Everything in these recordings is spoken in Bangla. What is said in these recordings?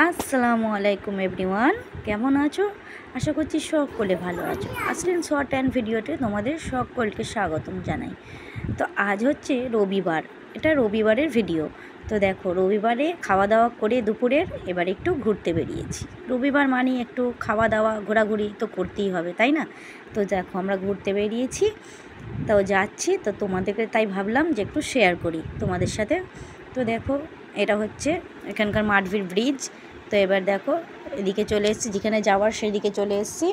আসসালামু আলাইকুম এভরিওয়ান, কেমন আছো? আশা করছি সকলে ভালো আছো। আসলেন শর্ট অ্যান্ড ভিডিওতে তোমাদের সকলকে স্বাগতম জানাই। তো আজ হচ্ছে রবিবার, এটা রবিবারের ভিডিও। তো দেখো, রবিবারে খাওয়া দাওয়া করে দুপুরের এবার একটু ঘুরতে বেরিয়েছি। রবিবার মানে একটু খাওয়া দাওয়া ঘোরাঘুরি তো করতেই হবে, তাই না? তো দেখো, আমরা ঘুরতে বেরিয়েছি, তো যাচ্ছি, তো তোমাদেরকে তাই ভাবলাম যে একটু শেয়ার করি তোমাদের সাথে। তো দেখো, এটা হচ্ছে এখানকার মাঠভিড় ব্রিজ। তো এবার দেখো, এদিকে চলে এসেছি, যেখানে যাওয়ার সেই দিকে চলে এসেছি।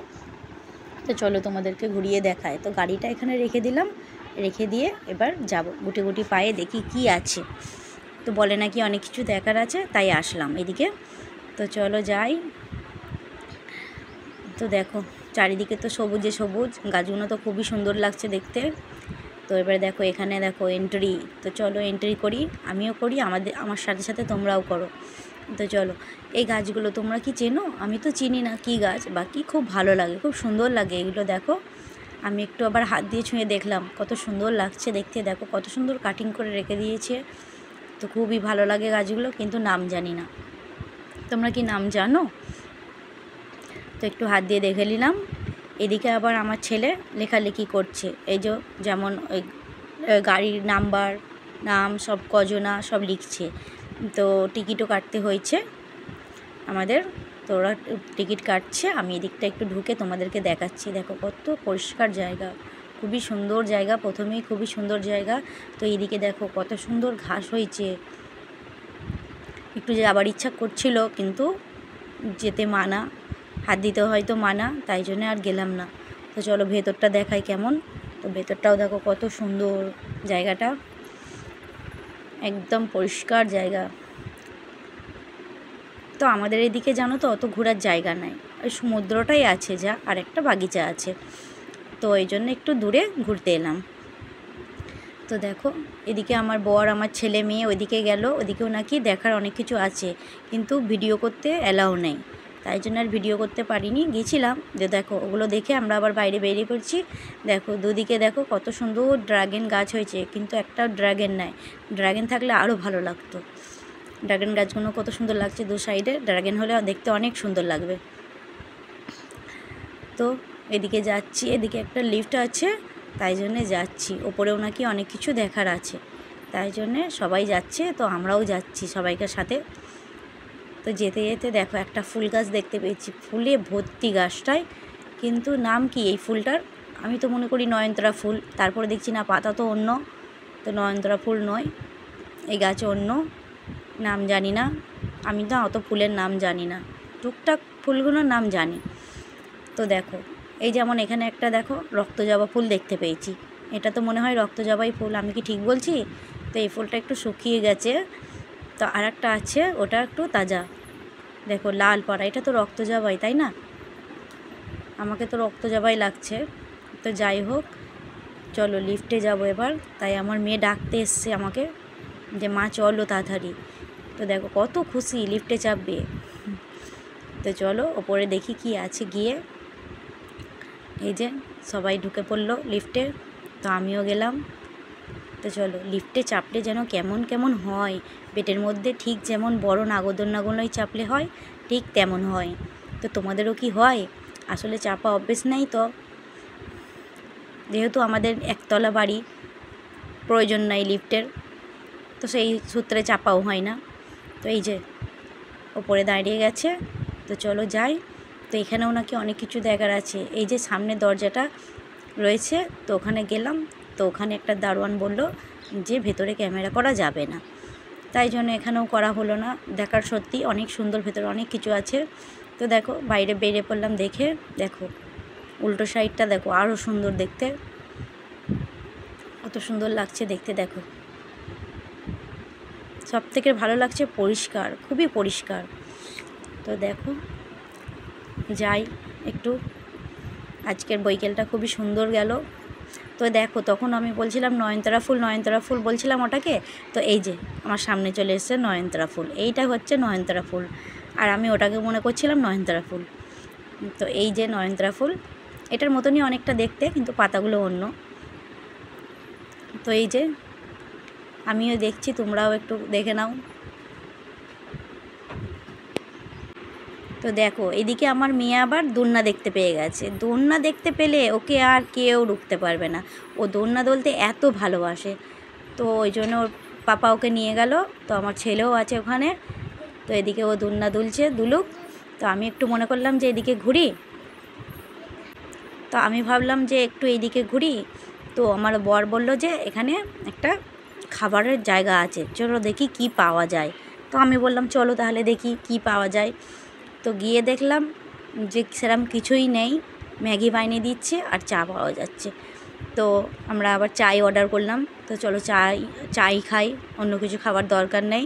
তো চলো তোমাদেরকে ঘুরিয়ে দেখায়। তো গাড়িটা এখানে রেখে দিলাম, রেখে দিয়ে এবার যাব গুটি গুটি পায়ে, দেখি কি আছে। তো বলে নাকি অনেক কিছু দেখার আছে, তাই আসলাম এদিকে। তো চলো যাই। তো দেখো, চারিদিকে তো সবুজে সবুজ, গাছগুলো তো খুবই সুন্দর লাগছে দেখতে। তো এবার দেখো, এখানে দেখো এন্ট্রি। তো চলো এন্ট্রি করি, আমিও করি, আমার সাথে সাথে তোমরাও করো। তো চলো, এই গাছগুলো তোমরা কি চেনো? আমি তো চিনি না কী গাছ বা কী, খুব ভালো লাগে, খুব সুন্দর লাগে এগুলো। দেখো, আমি একটু আবার হাত দিয়ে ছুঁয়ে দেখলাম, কত সুন্দর লাগছে দেখতে। দেখো কত সুন্দর কাটিং করে রেখে দিয়েছে। তো খুবই ভালো লাগে গাছগুলো, কিন্তু নাম জানি না। তোমরা কি নাম জানো? তো একটু হাত দিয়ে দেখে নিলাম। এদিকে আবার আমার ছেলে লেখালেখি করছে, এই যে যেমন ওই গাড়ির নাম্বার, নাম সব কজনা সব লিখছে। তো টিকিটও কাটতে হয়েছে আমাদের। তো ওরা টিকিট কাটছে, আমি এদিকটা একটু ঢুকে তোমাদেরকে দেখাচ্ছি। দেখো কত পরিষ্কার জায়গা, খুবই সুন্দর জায়গা, প্রথমেই খুবই সুন্দর জায়গা। তো এইদিকে দেখো কত সুন্দর ঘাস হয়েছে। একটু যাবার ইচ্ছা করছিল, কিন্তু যেতে মানা, হাত দিতে হয়তো মানা, তাই জন্য আর গেলাম না। তো চলো ভেতরটা দেখাই কেমন। তো ভেতরটাও দেখো কত সুন্দর জায়গাটা, একদম পরিষ্কার জায়গা। তো আমাদের এদিকে জানো তো অত ঘোরার জায়গা নাই, ওই সমুদ্রটাই আছে যা, আর একটা বাগিচা আছে। তো এই জন্য একটু দূরে ঘুরতে এলাম। তো দেখো, এদিকে আমার বর, আমার ছেলে মেয়ে ওইদিকে গেল, ওদিকেও নাকি দেখার অনেক কিছু আছে, কিন্তু ভিডিও করতে অ্যালাউ নেই, তাই জন্য আর ভিডিও করতে পারিনি। গেছিলাম যে দেখো, ওগুলো দেখে আমরা আবার বাইরে বেরিয়ে পড়ছি। দেখো দুদিকে দেখো কত সুন্দর ড্রাগন গাছ হয়েছে, কিন্তু একটা ড্রাগন নাই। ড্রাগন থাকলে আরও ভালো লাগতো। ড্রাগন গাছগুলো কত সুন্দর লাগছে, দু সাইডে ড্রাগন হলে দেখতে অনেক সুন্দর লাগবে। তো এদিকে যাচ্ছি, এদিকে একটা লিফট আছে, তাই জন্যে যাচ্ছি। ওপরেও নাকি অনেক কিছু দেখার আছে, তাই জন্যে সবাই যাচ্ছে, তো আমরাও যাচ্ছি সবাইকার সাথে। তো যেতে যেতে দেখো একটা ফুল গাছ দেখতে পেয়েছি, ফুলে ভর্তি গাছটায়, কিন্তু নাম কি এই ফুলটার? আমি তো মনে করি নয়নতারা ফুল, তারপরে দেখছি না, পাতা তো অন্য। তো নয়নতারা ফুল নয়, এই গাছ অন্য, নাম জানি না। আমি তো অত ফুলের নাম জানি না, টুকটাক ফুলগুলোর নাম জানি। তো দেখো, এই যেমন এখানে একটা দেখো রক্তজবা ফুল দেখতে পেয়েছি, এটা তো মনে হয় রক্তজবাই ফুল, আমি কি ঠিক বলছি? তো এই ফুলটা একটু শুকিয়ে গেছে। তো আর একটা আছে, ওটা একটু তাজা। দেখো লাল পাড়া, এটা তো রক্তজবাই, তাই না? আমাকে তো রক্তজবাই লাগছে। তো যাই হোক, চলো লিফটে যাব এবার। তাই আমার মেয়ে ডাকতে এসছে আমাকে, যে মা চলো তাড়াতাড়ি। তো দেখো কত খুশি, লিফটে চাপবে। তো চলো ওপরে দেখি কি আছে গিয়ে। এই যে সবাই ঢুকে পড়লো লিফটে, তো আমিও গেলাম। তো চলো, লিফটে চাপলে যেন কেমন কেমন হয় পেটের মধ্যে, ঠিক যেমন বড় নাগরদোলনাগুলোই চাপলে হয়, ঠিক তেমন হয়। তো তোমাদেরও কি হয়? আসলে চাপা অভ্যেস নেই তো, যেহেতু আমাদের একতলা বাড়ি, প্রয়োজন নাই লিফটের, তো সেই সূত্রে চাপাও হয় না। তো এই যে ওপরে দাঁড়িয়ে গেছে, তো চলো যাই। তো এখানেও নাকি অনেক কিছু দেখার আছে, এই যে সামনে দরজাটা রয়েছে, তো ওখানে গেলাম। তো ওখানে একটা দারোয়ান বলল যে ভেতরে ক্যামেরা করা যাবে না, তাই জন্য এখানেও করা হলো না। দেখার সত্যি অনেক সুন্দর, ভেতরে অনেক কিছু আছে। তো দেখো বাইরে বেরিয়ে পড়লাম দেখে। দেখো উল্টো সাইডটা দেখো, আরও সুন্দর দেখতে, কত সুন্দর লাগছে দেখতে। দেখো সব থেকে ভালো লাগছে পরিষ্কার, খুবই পরিষ্কার। তো দেখো যাই একটু, আজকের বৈকালটা খুবই সুন্দর গেল। তো দেখো, তখন আমি বলছিলাম নয়নতারা ফুল, নয়নতারা ফুল বলছিলাম ওটাকে। তো এই যে আমার সামনে চলে এসেছে নয়নতারা ফুল, এইটা হচ্ছে নয়নতারা ফুল, আর আমি ওটাকে মনে করছিলাম নয়নতারা ফুল। তো এই যে নয়নতারা ফুল, এটার মতনই অনেকটা দেখতে, কিন্তু পাতাগুলো অন্য। তো এই যে আমিও দেখছি, তোমরাও একটু দেখে নাও। তো দেখো এদিকে আমার মেয়ে আবার দোলনা দেখতে পেয়ে গেছে। দোলনা দেখতে পেলে ওকে আর কেউ রুখতে পারবে না। ও দোলনা দুলতে এত ভালোবাসে। তো ওই জন্য ওর পাপা ওকে নিয়ে গেল। তো আমার ছেলেও আছে ওখানে। তো এদিকে ও দোলনা দুলছে, দুলুক। তো আমি একটু মনে করলাম যে এদিকে ঘুরি। তো আমি ভাবলাম যে একটু এইদিকে ঘুরি। তো আমার বর বলল যে এখানে একটা খাবারের জায়গা আছে, চলো দেখি কি পাওয়া যায়। তো আমি বললাম চলো তাহলে দেখি কি পাওয়া যায়। তো গিয়ে দেখলাম যে সেরকম কিছুই নেই, ম্যাগি বানিয়ে দিচ্ছে আর চা পাওয়া যাচ্ছে। তো আমরা আবার চাই অর্ডার করলাম। তো চলো চাই খাই, অন্য কিছু খাবার দরকার নেই।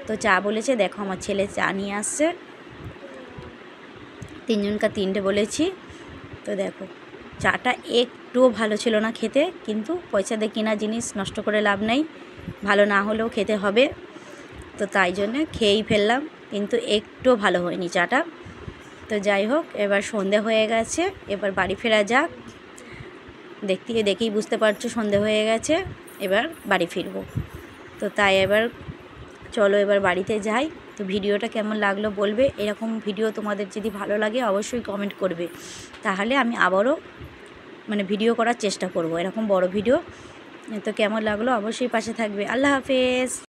তো চা বলেছে, দেখো আমার ছেলে চা নিয়ে আসছে, 3জনকা 3টে বলেছি। তো দেখো চাটা একটুও ভালো ছিল না খেতে, কিন্তু পয়সা দিয়ে কেনা জিনিস নষ্ট করে লাভ নেই, ভালো না হলেও খেতে হবে। তো তাই জন্যে খেয়েই ফেললাম, কিন্তু একটুও ভালো হয়নি চাটা। তো যাই হোক, এবার সন্ধে হয়ে গেছে, এবার বাড়ি ফেরা যাক। দেখেই বুঝতে পারছো সন্ধে হয়ে গেছে, এবার বাড়ি ফিরবো। তো তাই এবার চলো এবার বাড়িতে যাই। তো ভিডিওটা কেমন লাগলো বলবে। এরকম ভিডিও তোমাদের যদি ভালো লাগে অবশ্যই কমেন্ট করবে, তাহলে আমি আবারও ভিডিও করার চেষ্টা করব এরকম বড় ভিডিও। তো কেমন লাগলো অবশ্যই পাশে থাকবে। আল্লাহ হাফেজ।